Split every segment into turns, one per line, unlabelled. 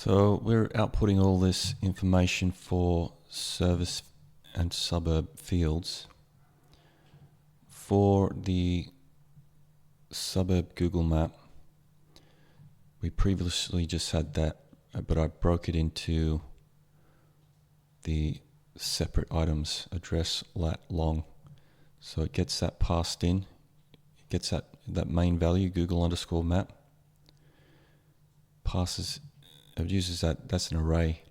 So we're outputting all this information for service and suburb fields. For the suburb Google map, we previously just had that, but I broke it into the separate items address lat long. So it gets that passed in, it gets that main value, Google_map, passes, it uses that's an array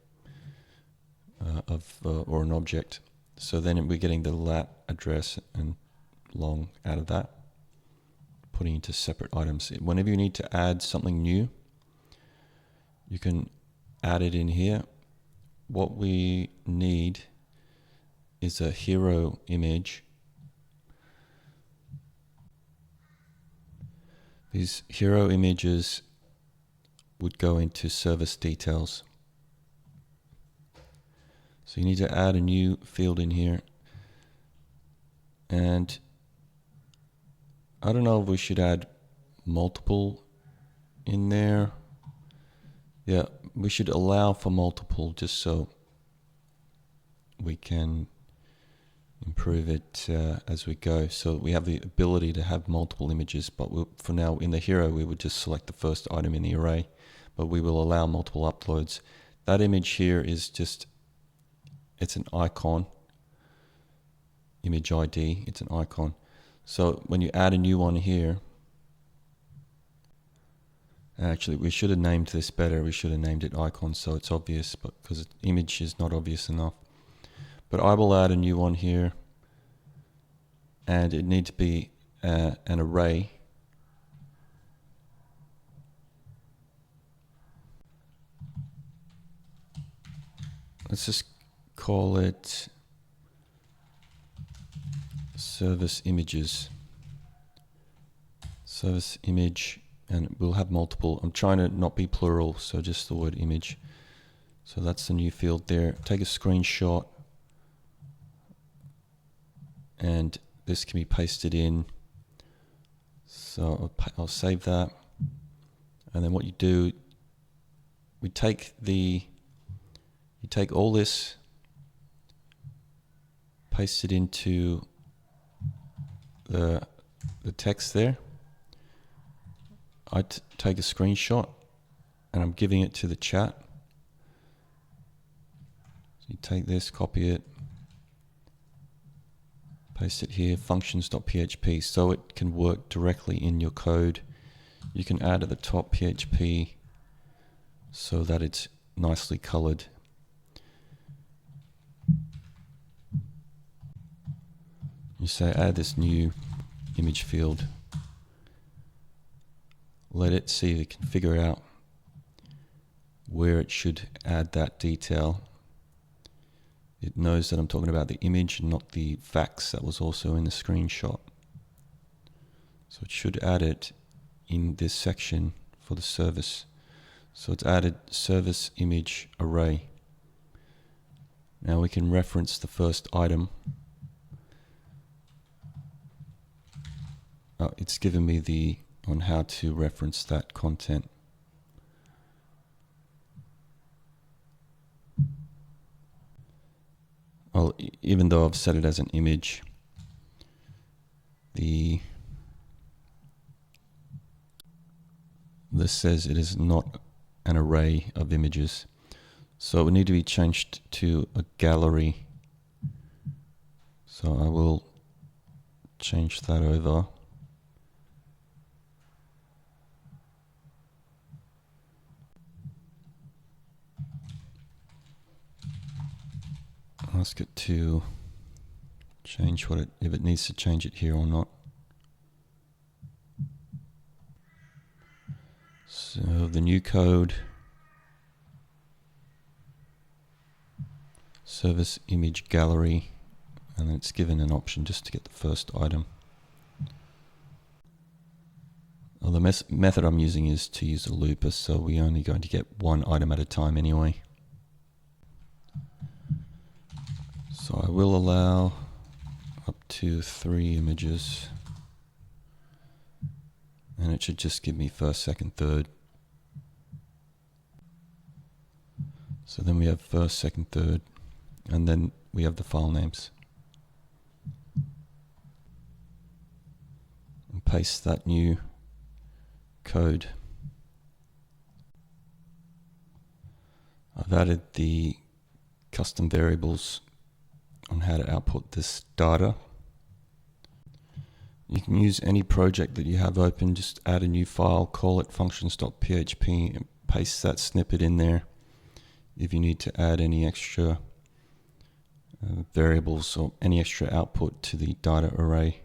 or an object. So then we're getting the lat address and long out of that, putting into separate items. Whenever you need to add something new, you can add it in here. What we need is a hero image. These hero images would go into service details. So you need to add a new field in here. And I don't know if we should add multiple in there. Yeah, we should allow for multiple just so we can improve it as we go. So we have the ability to have multiple images, but for now in the hero we would just select the first item in the array, but we will allow multiple uploads. That image here is just, it's an icon, image ID, it's an icon. So when you add a new one here, actually we should have named this better. We should have named it icon so it's obvious, but because image is not obvious enough. But I will add a new one here, and it needs to be an array. Let's just call it service images. Service image, and we'll have multiple. I'm trying to not be plural, so just the word image. So that's the new field there. Take a screenshot, and this can be pasted in. So I'll save that. And then what you do, you take all this, paste it into the text there. I take a screenshot and I'm giving it to the chat. So you take this, copy it, paste it here, functions.php, so it can work directly in your code. You can add at the top PHP so that it's nicely colored. You say add this new image field. Let it see if it can figure out where it should add that detail. It knows that I'm talking about the image, not the facts that was also in the screenshot. So it should add it in this section for the service. So it's added service image array. Now we can reference the first item. It's given me on how to reference that content. Well, even though I've set it as an image, this says it is not an array of images. So it would need to be changed to a gallery. So I will change that over. Ask it to change if it needs to change it here or not. So the new code, service image gallery, and then it's given an option just to get the first item. Well, the method I'm using is to use a looper, so we're only going to get one item at a time anyway. So I will allow up to 3 images, and it should just give me first, second, third. So then we have first, second, third, and then we have the file names. And paste that new code. I've added the custom variables on how to output this data. You can use any project that you have open, just add a new file, call it functions.php, and paste that snippet in there if you need to add any extra variables or any extra output to the data array.